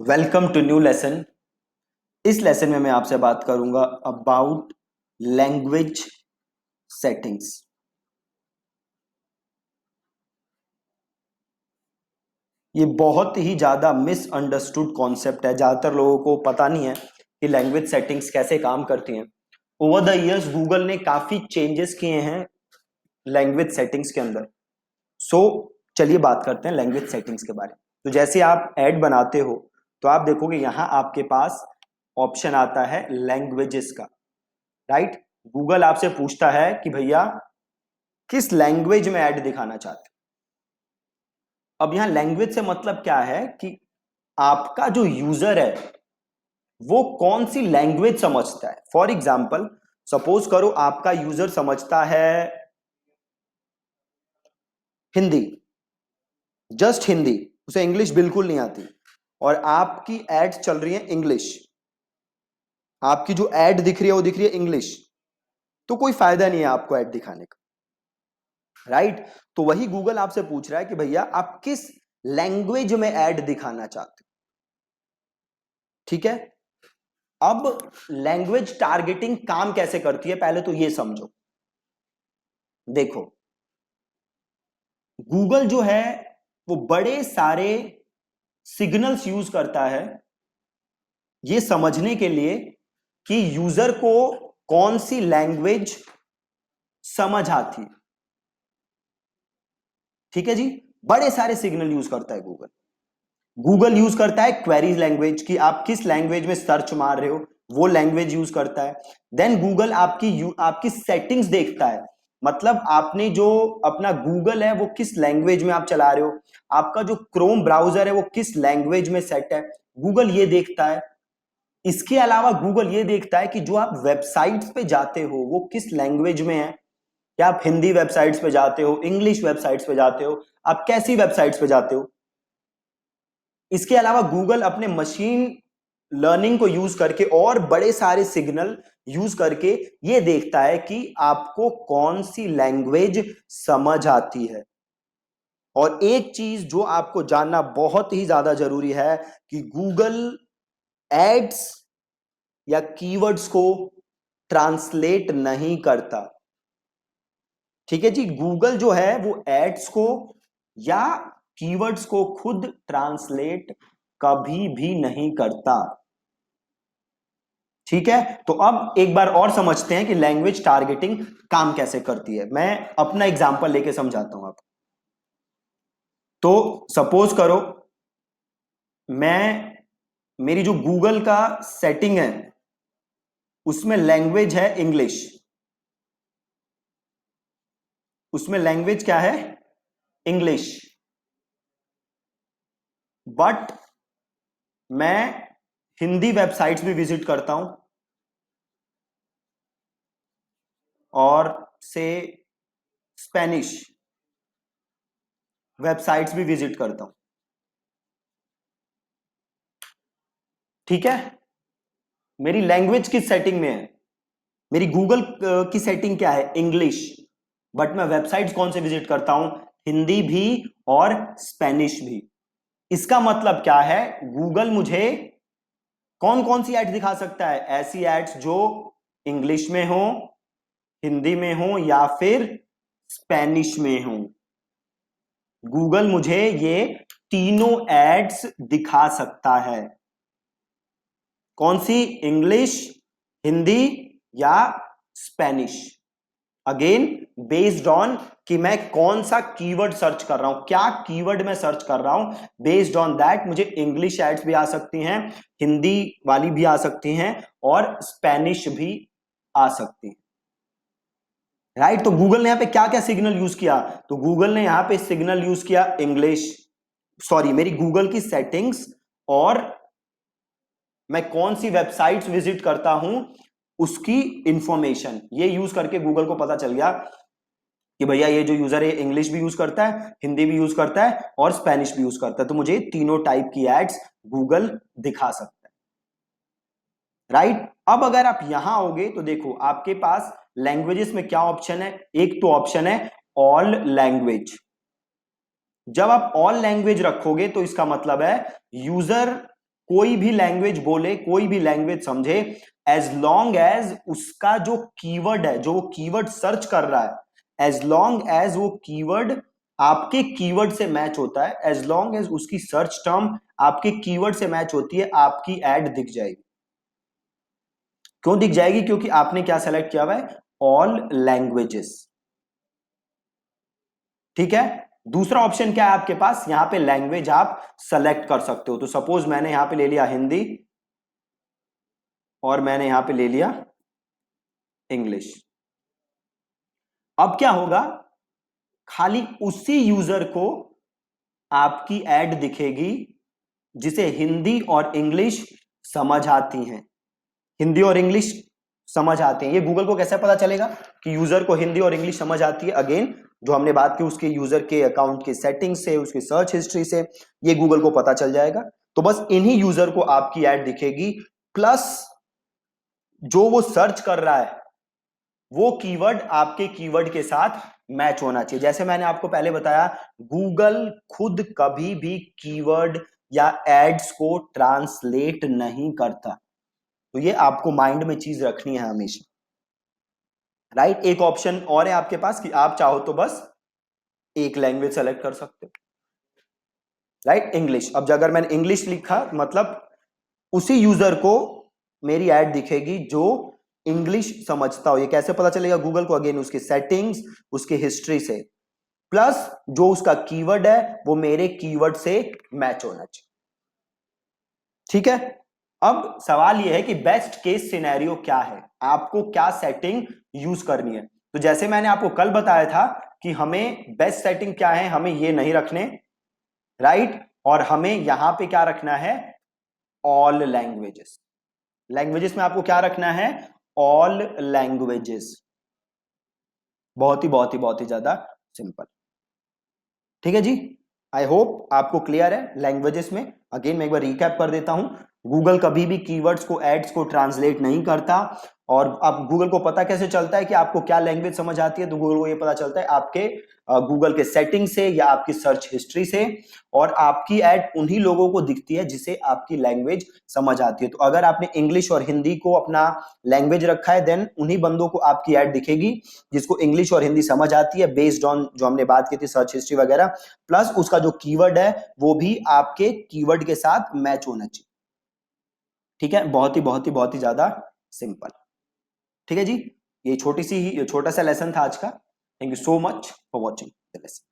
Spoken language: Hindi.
Welcome to new lesson. इस लेसन में मैं आपसे बात करूंगा अबाउट लैंग्वेज सेटिंग्स। ये बहुत ही ज्यादा मिसअंडरस्टूड कॉन्सेप्ट है। ज्यादातर लोगों को पता नहीं है कि लैंग्वेज सेटिंग्स कैसे काम करती हैं। ओवर द इयर्स गूगल ने काफी चेंजेस किए हैं लैंग्वेज सेटिंग्स के अंदर। सो चलिए बात करते हैं लैंग्वेज सेटिंग्स के बारे में। तो जैसे आप ऐड बनाते हो तो आप देखोगे यहां आपके पास ऑप्शन आता है लैंग्वेजेस का, राइट। गूगल आपसे पूछता है कि भैया किस लैंग्वेज में ऐड दिखाना चाहते हो। अब यहां लैंग्वेज से मतलब क्या है कि आपका जो यूजर है वो कौन सी लैंग्वेज समझता है। फॉर एग्जाम्पल सपोज करो आपका यूजर समझता है हिंदी, जस्ट हिंदी, उसे इंग्लिश बिल्कुल नहीं आती और आपकी एड चल रही है इंग्लिश, आपकी जो एड दिख रही है वो दिख रही है इंग्लिश, तो कोई फायदा नहीं है आपको एड दिखाने का, राइट। तो वही गूगल आपसे पूछ रहा है कि भैया आप किस लैंग्वेज में ऐड दिखाना चाहते हो। ठीक है, अब लैंग्वेज टारगेटिंग काम कैसे करती है पहले तो ये समझो। देखो गूगल जो है वो बड़े सारे सिग्नल्स यूज करता है ये समझने के लिए कि यूजर को कौन सी लैंग्वेज समझ आती है। ठीक है जी, बड़े सारे सिग्नल यूज करता है गूगल। गूगल यूज करता है क्वेरी लैंग्वेज की, आप किस लैंग्वेज में सर्च मार रहे हो वो लैंग्वेज यूज करता है। देन गूगल आपकी सेटिंग्स देखता है, मतलब आपने जो अपना गूगल है वो किस लैंग्वेज में आप चला रहे हो, आपका जो क्रोम ब्राउजर है वो किस लैंग्वेज में सेट है, गूगल ये देखता है। इसके अलावा गूगल ये देखता है कि जो आप वेबसाइट्स पे जाते हो वो किस लैंग्वेज में है, क्या आप हिंदी वेबसाइट्स पे जाते हो, इंग्लिश वेबसाइट्स पे जाते हो, आप कैसी वेबसाइट्स पे जाते हो। इसके अलावा गूगल अपने मशीन लर्निंग को यूज करके और बड़े सारे सिग्नल यूज करके ये देखता है कि आपको कौन सी लैंग्वेज समझ आती है। और एक चीज जो आपको जानना बहुत ही ज्यादा जरूरी है कि गूगल एड्स या कीवर्ड्स को ट्रांसलेट नहीं करता। ठीक है जी, गूगल जो है वो एड्स को या कीवर्ड्स को खुद ट्रांसलेट कभी भी नहीं करता। ठीक है, तो अब एक बार और समझते हैं कि लैंग्वेज टारगेटिंग काम कैसे करती है। मैं अपना एग्जांपल लेके समझाता हूं आपको। तो सपोज करो मैं, मेरी जो गूगल का सेटिंग है उसमें लैंग्वेज है इंग्लिश, उसमें लैंग्वेज क्या है इंग्लिश, बट मैं हिंदी वेबसाइट्स भी विजिट करता हूं और से स्पेनिश वेबसाइट्स भी विजिट करता हूं। ठीक है, मेरी लैंग्वेज किस सेटिंग में है, मेरी गूगल की सेटिंग क्या है इंग्लिश, बट मैं वेबसाइट्स कौन से विजिट करता हूं हिंदी भी और स्पेनिश भी। इसका मतलब क्या है, गूगल मुझे कौन कौन सी एड्स दिखा सकता है, ऐसी एड्स जो इंग्लिश में हो, हिंदी में हो या फिर स्पेनिश में हो। गूगल मुझे ये तीनों एड्स दिखा सकता है। कौन सी, इंग्लिश, हिंदी या स्पेनिश। अगेन बेस्ड ऑन कि मैं कौन सा कीवर्ड सर्च कर रहा हूं, क्या कीवर्ड में सर्च कर रहा हूं, बेस्ड ऑन दैट मुझे इंग्लिश एड्स भी आ सकती हैं, हिंदी वाली भी आ सकती हैं और स्पेनिश भी आ सकती है, राइट। तो गूगल ने यहां पे क्या क्या सिग्नल यूज किया, तो गूगल ने यहां पे सिग्नल यूज किया इंग्लिश, सॉरी मेरी गूगल की सेटिंग्स और मैं कौन सी वेबसाइट्स विजिट करता हूं उसकी इंफॉर्मेशन, ये यूज करके गूगल को पता चल गया कि भैया ये जो यूजर है इंग्लिश भी यूज करता है, हिंदी भी यूज करता है और स्पेनिश भी यूज करता है, तो मुझे तीनों टाइप की एड्स गूगल दिखा सकता है, राइट। अब अगर आप यहां आओगे तो देखो आपके पास लैंग्वेजेस में क्या ऑप्शन है, एक तो ऑप्शन है ऑल लैंग्वेज। जब आप ऑल लैंग्वेज रखोगे तो इसका मतलब है यूजर कोई भी लैंग्वेज बोले, कोई भी लैंग्वेज समझे, एज लॉन्ग एज उसका जो कीवर्ड है, जो वो कीवर्ड सर्च कर रहा है, एज लॉन्ग एज वो कीवर्ड आपके कीवर्ड से मैच होता है, एज लॉन्ग एज उसकी सर्च टर्म आपके कीवर्ड से मैच होती है, आपकी एड दिख जाएगी। क्यों दिख जाएगी? क्योंकि आपने क्या सेलेक्ट किया हुआ है? All languages. ठीक है। दूसरा ऑप्शन क्या है आपके पास? यहां पे लैंग्वेज आप सेलेक्ट कर सकते हो। तो सपोज मैंने यहां पे ले लिया हिंदी और मैंने यहां पे ले लिया इंग्लिश। अब क्या होगा? खाली उसी यूजर को आपकी एड दिखेगी जिसे हिंदी और इंग्लिश समझ आती हैं। हिंदी और इंग्लिश समझ आते हैं। ये गूगल को कैसे पता चलेगा कि यूजर को हिंदी और इंग्लिश समझ आती है? अगेन जो हमने बात की उसके यूजर के अकाउंट के सेटिंग से, उसके सर्च हिस्ट्री से, ये गूगल को पता चल जाएगा। तो बस इन्हीं यूजर को आपकी ऐड दिखेगी, प्लस जो वो सर्च कर रहा है वो कीवर्ड आपके कीवर्ड के साथ मैच होना चाहिए। जैसे मैंने आपको पहले बताया, गूगल खुद कभी भी कीवर्ड या एड्स को ट्रांसलेट नहीं करता। तो ये आपको माइंड में चीज रखनी है हमेशा। राइट। एक ऑप्शन और है आपके पास कि आप चाहो तो बस एक लैंग्वेज सेलेक्ट कर सकते हो। Right, English. अब अगर मैंने इंग्लिश लिखा मतलब उसी यूजर को मेरी एड दिखेगी जो इंग्लिश समझता हो। ये कैसे पता चलेगा गूगल को? अगेन उसके सेटिंग्स, उसके हिस्ट्री से, प्लस जो उसका कीवर्ड है वो मेरे कीवर्ड से मैच होना चाहिए। ठीक है। अब सवाल यह है कि बेस्ट केस सिनेरियो क्या है, आपको क्या सेटिंग यूज करनी है। तो जैसे मैंने आपको कल बताया था कि हमें बेस्ट सेटिंग क्या है, हमें ये नहीं रखने। राइट। और हमें यहां पे क्या रखना है? All languages. लैंग्वेजेस में आपको क्या रखना है? All languages. बहुत ही ज्यादा सिंपल। ठीक है जी। आई होप आपको क्लियर है लैंग्वेजेस में। अगेन मैं एक बार रिकैप कर देता हूं। गूगल कभी भी कीवर्ड्स को, एड्स को ट्रांसलेट नहीं करता। और अब गूगल को पता कैसे चलता है कि आपको क्या लैंग्वेज समझ आती है? तो गूगल को ये पता चलता है आपके गूगल के सेटिंग से या आपकी सर्च हिस्ट्री से। और आपकी एड उन्हीं लोगों को दिखती है जिसे आपकी लैंग्वेज समझ आती है। तो अगर आपने इंग्लिश और हिंदी को अपना लैंग्वेज रखा है, देन उन्हीं बंदों को आपकी एड दिखेगी जिसको इंग्लिश और हिंदी समझ आती है, बेस्ड ऑन जो हमने बात की थी सर्च हिस्ट्री वगैरह। प्लस उसका जो कीवर्ड है वो भी आपके कीवर्ड के साथ मैच होना चाहिए। ठीक है। बहुत ही ज्यादा सिंपल। ठीक है जी। ये छोटा सा लेसन था आज का। Thank you so much for watching the lesson.